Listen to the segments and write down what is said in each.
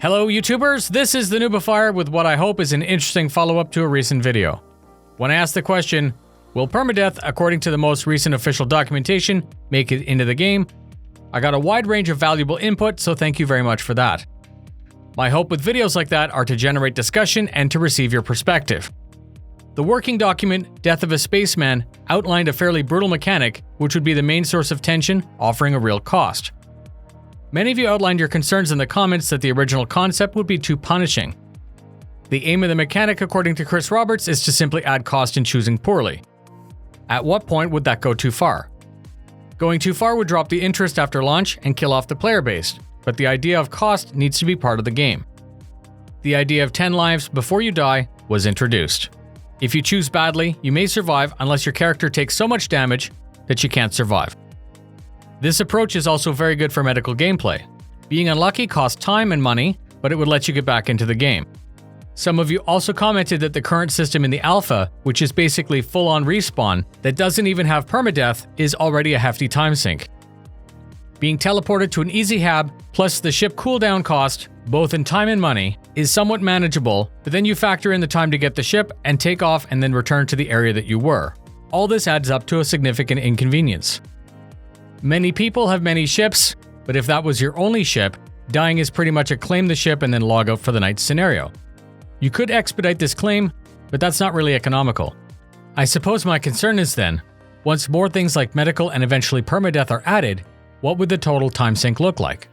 Hello YouTubers, this is the Noobifier with what I hope is an interesting follow-up to a recent video. When I asked the question, will permadeath, according to the most recent official documentation, make it into the game? I got a wide range of valuable input, so thank you very much for that. My hope with videos like that are to generate discussion and to receive your perspective. The working document, Death of a Spaceman, outlined a fairly brutal mechanic, which would be the main source of tension, offering a real cost. Many of you outlined your concerns in the comments that the original concept would be too punishing. The aim of the mechanic, according to Chris Roberts, is to simply add cost in choosing poorly. At what point would that go too far? Going too far would drop the interest after launch and kill off the player base, but the idea of cost needs to be part of the game. The idea of 10 lives before you die was introduced. If you choose badly, you may survive unless your character takes so much damage that you can't survive. This approach is also very good for medical gameplay. Being unlucky costs time and money, but it would let you get back into the game. Some of you also commented that the current system in the alpha, which is basically full-on respawn, that doesn't even have permadeath, is already a hefty time sink. Being teleported to an easy hab, plus the ship cooldown cost, both in time and money, is somewhat manageable, but then you factor in the time to get the ship and take off and then return to the area that you were. All this adds up to a significant inconvenience. Many people have many ships, but if that was your only ship, dying is pretty much a claim the ship and then log out for the night scenario. You could expedite this claim, but that's not really economical. I suppose my concern is then, once more things like medical and eventually permadeath are added, what would the total time sink look like?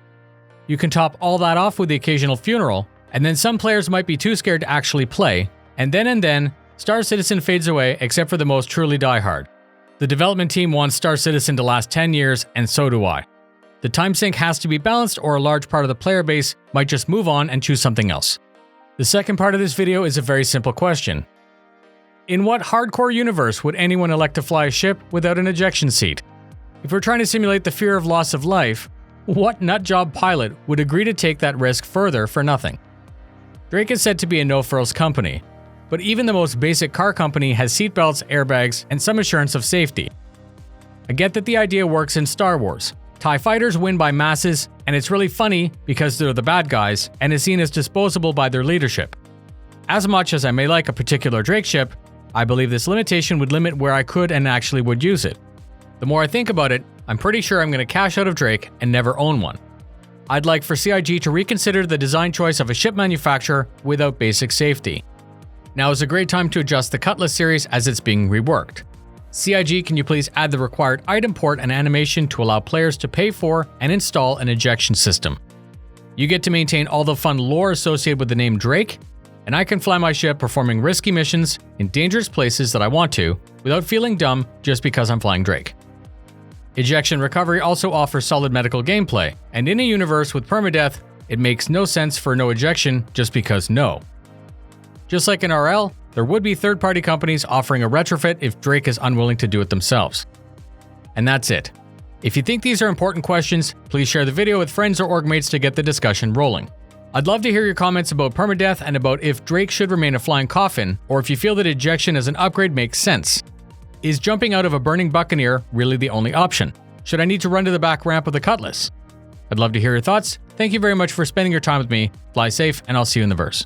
You can top all that off with the occasional funeral, and then some players might be too scared to actually play, and then, Star Citizen fades away except for the most truly diehard. The development team wants Star Citizen to last 10 years, and so do I. The time sink has to be balanced or a large part of the player base might just move on and choose something else. The second part of this video is a very simple question. In what hardcore universe would anyone elect to fly a ship without an ejection seat? If we're trying to simulate the fear of loss of life, what nutjob pilot would agree to take that risk further for nothing? Drake is said to be a no-frills company, but even the most basic car company has seatbelts, airbags, and some assurance of safety. I get that the idea works in Star Wars. TIE fighters win by masses, and it's really funny because they're the bad guys and is seen as disposable by their leadership. As much as I may like a particular Drake ship, I believe this limitation would limit where I could and actually would use it. The more I think about it, I'm pretty sure I'm going to cash out of Drake and never own one. I'd like for CIG to reconsider the design choice of a ship manufacturer without basic safety. Now is a great time to adjust the Cutlass series as it's being reworked. CIG, can you please add the required item port and animation to allow players to pay for and install an ejection system? You get to maintain all the fun lore associated with the name Drake, and I can fly my ship performing risky missions in dangerous places that I want to, without feeling dumb just because I'm flying Drake. Ejection recovery also offers solid medical gameplay, and in a universe with permadeath, it makes no sense for no ejection just because no. Just like in RL, there would be third-party companies offering a retrofit if Drake is unwilling to do it themselves. And that's it. If you think these are important questions, please share the video with friends or orgmates to get the discussion rolling. I'd love to hear your comments about permadeath and about if Drake should remain a flying coffin, or if you feel that ejection as an upgrade makes sense. Is jumping out of a burning Buccaneer really the only option? Should I need to run to the back ramp of the Cutlass? I'd love to hear your thoughts. Thank you very much for spending your time with me. Fly safe, and I'll see you in the verse.